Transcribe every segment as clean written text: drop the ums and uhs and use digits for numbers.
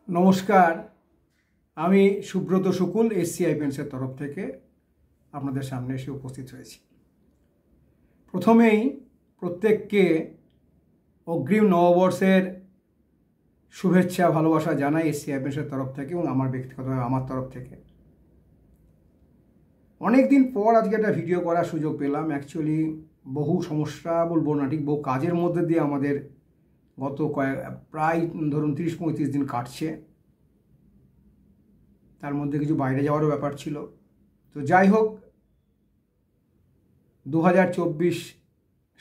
নমস্কার, আমি সুব্রত শুকুল এসসিআই পেন্টসের তরফ থেকে আপনাদের সামনে এসে উপস্থিত হয়েছি। প্রথমেই প্রত্যেককে অগ্রিম নববর্ষের শুভেচ্ছা ভালোবাসা জানাই এসসিআই পেন্টসের তরফ থেকে এবং ব্যক্তিগতভাবে আমার তরফ থেকে। অনেক দিন পর আজকে একটা ভিডিও করার সুযোগ পেলাম। অ্যাকচুয়ালি বহু সমস্যা বলবো না, ঠিক বহু কাজের মধ্যে দিয়ে আমাদের গত প্রায় ধরুন 30-35 দিন কাটছে। তার মধ্যে কিছু বাইরে যাওয়ারও ব্যাপার ছিল। তো যাই হোক, 2024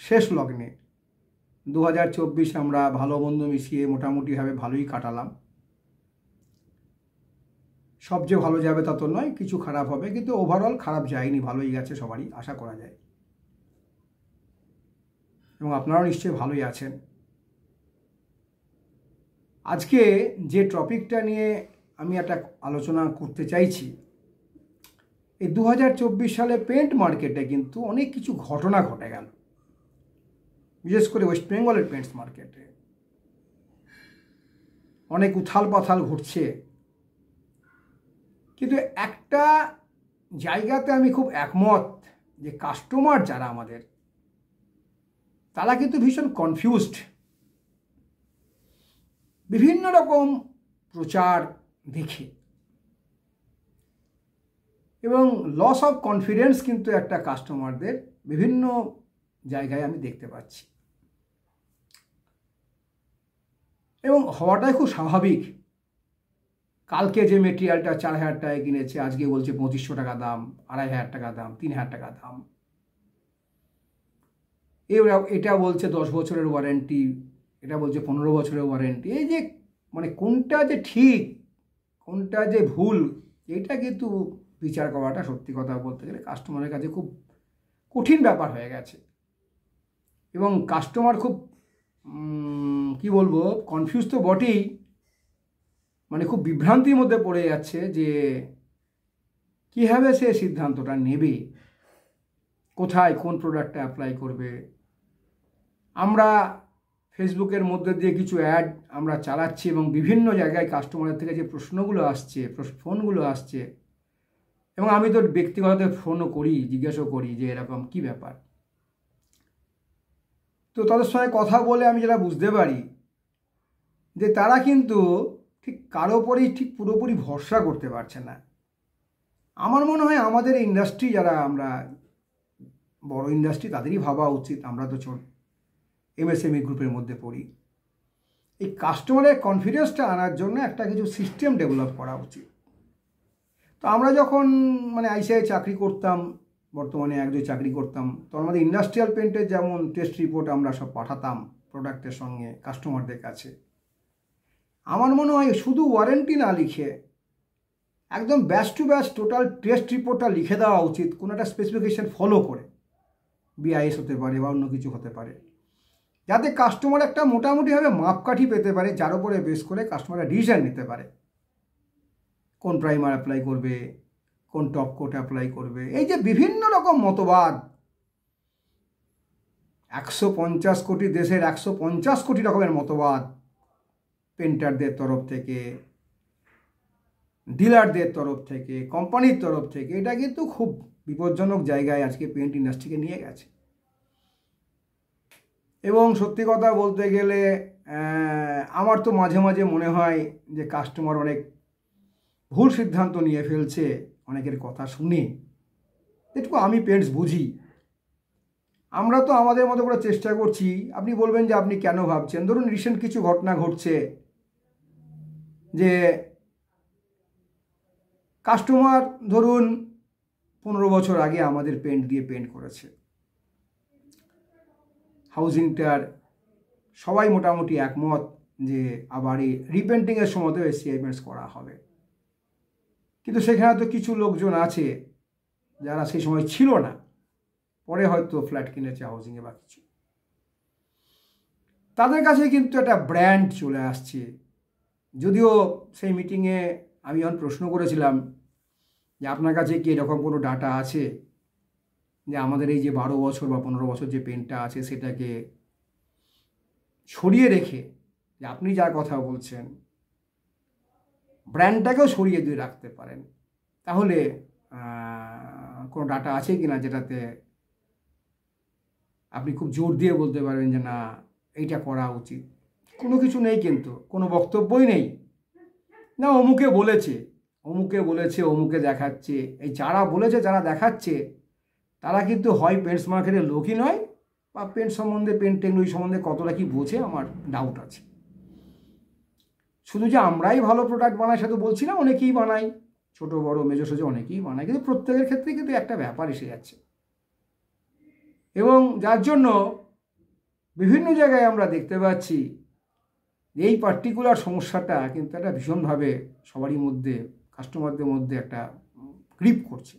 শেষ লগ্নে 2024 আমরা ভালো মন্দ মিশিয়ে মোটামুটিভাবে ভালোই কাটালাম। সবচেয়ে ভালো যাবে তা তো নয়, কিছু খারাপ হবে, কিন্তু ওভারঅল খারাপ যায়নি, ভালোই গেছে, সবারই আশা করা যায়। এবং আপনারাও নিশ্চয়ই ভালোই আছেন। আজকে যে টপিকটা নিয়ে আমি একটা আলোচনা করতে চাইছি, এই 2024 সালে পেন্ট মার্কেটে কিন্তু অনেক কিছু ঘটনা ঘটে গেল, বিশেষ করে ওয়েস্ট বেঙ্গলের পেন্টস মার্কেটে অনেক উথাল পাথাল ঘটছে। কিন্তু একটা জায়গাতে আমি খুব একমত যে কাস্টমার যারা আমাদের, তারা কিন্তু ভীষণ কনফিউজড। বিভিন্ন রকম প্রচার দেখে এবং লস অফ কনফিডেন্স কিন্তু একটা কাস্টমারদের বিভিন্ন জায়গায় আমি দেখতে পাচ্ছি, এবং হওয়াটাই খুব স্বাভাবিক। কালকে যে মেটেরিয়ালটা 4,000 টাকায় কিনেছে, আজকে বলছে 2500 টাকা দাম, 2,500 টাকা দাম, 3,000 টাকা দাম। এটা বলছে 10 বছরের ওয়ারেন্টি, এটা বলছে 15 বছরের ওয়ারেন্টি। এই যে মানে কোনটা যে ঠিক কোনটা যে ভুল, এটা কিন্তু বিচার করাটা সত্যি কথা বলতে গেলে কাস্টমারের কাছে খুব কঠিন ব্যাপার হয়ে গেছে। এবং কাস্টমার খুব কি বলবো, কনফিউজ তো বটেই, মানে খুব বিভ্রান্তির মধ্যে পড়ে যাচ্ছে যে কীভাবে সে সিদ্ধান্তটা নেবে, কোথায় কোন প্রোডাক্টটা অ্যাপ্লাই করবে। আমরা ফেসবুকের মধ্যে দিয়ে কিছু অ্যাড আমরা চালাচ্ছি এবং বিভিন্ন জায়গায় কাস্টমারের থেকে যে প্রশ্নগুলো আসছে, ফোনগুলো আসছে, এবং আমি তো ব্যক্তিগত ফোনও করি, জিজ্ঞাসাও করি যে এরকম কি ব্যাপার। তো তাদের সঙ্গে কথা বলে আমি যেটা বুঝতে পারি যে তারা কিন্তু ঠিক কারো ওপরেই ঠিক পুরোপুরি ভরসা করতে পারছে না। আমার মনে হয় আমাদের ইন্ডাস্ট্রি, যারা আমরা বড় ইন্ডাস্ট্রি, তাদেরই ভাবা উচিত। আমরা তো এমএসএমই গ্রুপের মধ্যে পড়ি। এই কাস্টমারের কনফিডেন্সটা আনার জন্য একটা কিছু সিস্টেম ডেভেলপ করা উচিত। তো আমরা যখন আইসিআই চাকরি করতাম, বর্তমানে একজোড় চাকরি করতাম, তো আমাদের ইন্ডাস্ট্রিয়াল পেন্টের যেমন টেস্ট রিপোর্ট আমরা সব পাঠাতাম প্রোডাক্টের সঙ্গে কাস্টমারদের কাছে। আমার মনে হয় শুধু ওয়ারেন্টি না লিখে একদম batch to batch total test রিপোর্টটা লিখে দেওয়া উচিত, কোনো একটা স্পেসিফিকেশন ফলো করে। বিআইএস হতে পারে বা অন্য কিছু হতে পারে, যাতে কাস্টমার একটা মোটামুটিভাবে মাপকাঠি পেতে পারে, যার উপরে বেস করে কাস্টমাররা ডিসিশন নিতে পারে কোন প্রাইমার অ্যাপ্লাই করবে, কোন টপ কোট অ্যাপ্লাই করবে। এই যে বিভিন্ন রকম মতবাদ, 150 কোটি দেশের 150 কোটি রকমের মতবাদ, পেন্টারদের তরফ থেকে, ডিলারদের তরফ থেকে, কোম্পানির তরফ থেকে, এটা কিন্তু খুব বিপজ্জনক জায়গায় আজকে পেন্ট ইন্ডাস্ট্রিকে নিয়ে গেছে। এবং সত্যি কথা বলতে গেলে আমার তো মাঝে মাঝে মনে হয় যে কাস্টমার অনেক ভুল সিদ্ধান্ত নিয়ে ফেলছে অনেকের কথা শুনে। যেটুকু আমি পেন্টস বুঝি, আমরা তো আমাদের মতো করে চেষ্টা করছি। আপনি বলবেন যে আপনি কেন ভাবছেন, ধরুন রিসেন্ট কিছু ঘটনা ঘটছে যে কাস্টমার ধরুন 15 বছর আগে আমাদের পেন্ট দিয়ে পেন্ট করেছে, হাউজিংটার সবাই মোটামুটি একমত যে আবার এই রিপেন্টিংয়ের সময়তেও এসসিআই পেন্টস করা হবে। কিন্তু সেখানে তো কিছু লোকজন আছে যারা সেই সময় ছিল না, পরে হয়তো ফ্ল্যাট কিনেছে হাউজিংয়ে বা কিছু, তাদের কাছে কিন্তু একটা ব্র্যান্ড চলে আসছে। যদিও সেই মিটিংয়ে আমি যখন প্রশ্ন করেছিলাম যে আপনার কাছে কি এরকম কোনো ডাটা আছে যে আমাদের এই যে 12 বছর বা 15 বছর যে পেনটা আছে সেটাকে ছড়িয়ে রেখে যে আপনি যা কথা বলছেন ব্র্যান্ডটাকেও সরিয়ে দিয়ে রাখতে পারেন। তাহলে কোনো ডাটা আছে কি না যেটাতে আপনি খুব জোর দিয়ে বলতে পারবেন যে না এইটা করা উচিত? কোনো কিছু নেই, কিন্তু কোনো বক্তব্যই নেই। না অমুকে বলেছে, অমুকে দেখাচ্ছে। এই যারা বলেছে, যারা দেখাচ্ছে, তারা কিন্তু হয় পেন্টস মার্কেটের লোকই নয়, বা পেন্ট সম্বন্ধে, পেন্ট টেকনোলজি সম্বন্ধে কতটা কি বোঝে আমার ডাউট আছে। শুধু যে আমরাই ভালো প্রোডাক্ট বানাই সে তো বলছি না, অনেকেই বানাই, ছোট বড় মেজো সেজো অনেকেই বানায়, কিন্তু প্রত্যেকের ক্ষেত্রে কিন্তু একটা ব্যাপার এসে যাচ্ছে, এবং যার জন্য বিভিন্ন জায়গায় আমরা দেখতে পাচ্ছি এই পার্টিকুলার সমস্যাটা কিন্তু একটা ভীষণভাবে সবারই মধ্যে, কাস্টমারদের মধ্যে একটা গ্রিপ করছে।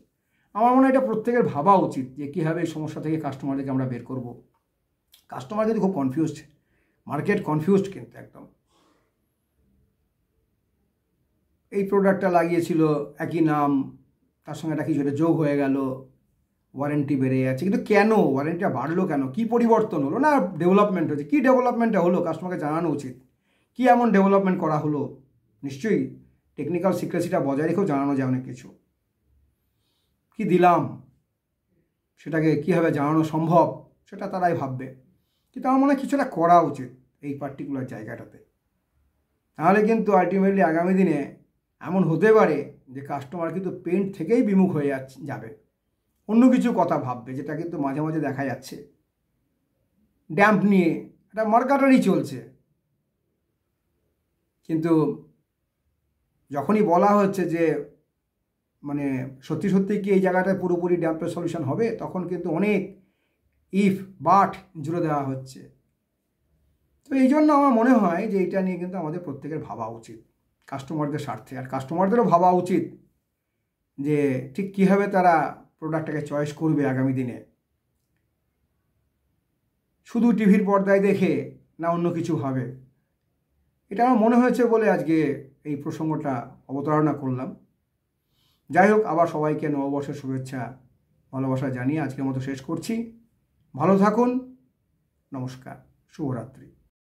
আমার মনে হয় এটা প্রত্যেকের ভাবা উচিত যে কীভাবে এই সমস্যা থেকে কাস্টমারদেরকে আমরা বের করব। কাস্টমার কিন্তু খুব কনফিউজড, মার্কেট কনফিউজড কিন্তু একদম। এই প্রোডাক্টটা লাগিয়েছিল, একই নাম, তার সঙ্গে একটা কিছু একটা যোগ হয়ে গেল, ওয়ারেন্টি বেড়ে যাচ্ছে। কিন্তু কেন ওয়ারেন্টিটা বাড়লো কেন? কী পরিবর্তন হলো? না ডেভেলপমেন্ট হচ্ছে। কী ডেভেলপমেন্টটা হলো কাস্টমারকে জানানো উচিত। কী এমন ডেভেলপমেন্ট করা হলো? নিশ্চয়ই টেকনিক্যাল সিক্রেসিটা বজায় রেখেও জানানো যায় অনেক কিছু। কি দিলাম সেটাকে কীভাবে জানানো সম্ভব সেটা তারাই ভাববে, কিন্তু আমার মনে হয় কিছুটা করা উচিত এই পার্টিকুলার জায়গাটাতে। তাহলে কিন্তু আলটিমেটলি আগামী দিনে এমন হতে পারে যে কাস্টমার কিন্তু পেন্ট থেকেই বিমুখ হয়ে যাবে, অন্য কিছু কথা ভাববে, যেটা কিন্তু মাঝে মাঝে দেখা যাচ্ছে। ড্যাম্প নিয়ে একটা মার্কাটারি চলছে, কিন্তু যখনই বলা হচ্ছে যে মানে সত্যি সত্যি কি এই জায়গাটায় পুরোপুরি ড্যাম্পের সলিউশন হবে, তখন কিন্তু অনেক ইফ বাট জুড়ে দেওয়া হচ্ছে। তো এই জন্য আমার মনে হয় যে এটা নিয়ে কিন্তু আমাদের প্রত্যেকের ভাবা উচিত কাস্টমারদের স্বার্থে। আর কাস্টমারদেরও ভাবা উচিত যে ঠিক কীভাবে তারা প্রোডাক্টটাকে চয়েস করবে আগামী দিনে, শুধু টিভির পর্দায় দেখে না অন্য কিছু হবে। এটা আমার মনে হয়েছে বলে আজকে এই প্রসঙ্গটা অবতারণা করলাম। যাই হোক, আবার সবাইকে নববর্ষের শুভেচ্ছা ভালোবাসা জানিয়ে আজকের মতো শেষ করছি। ভালো থাকুন, নমস্কার, শুভরাত্রি।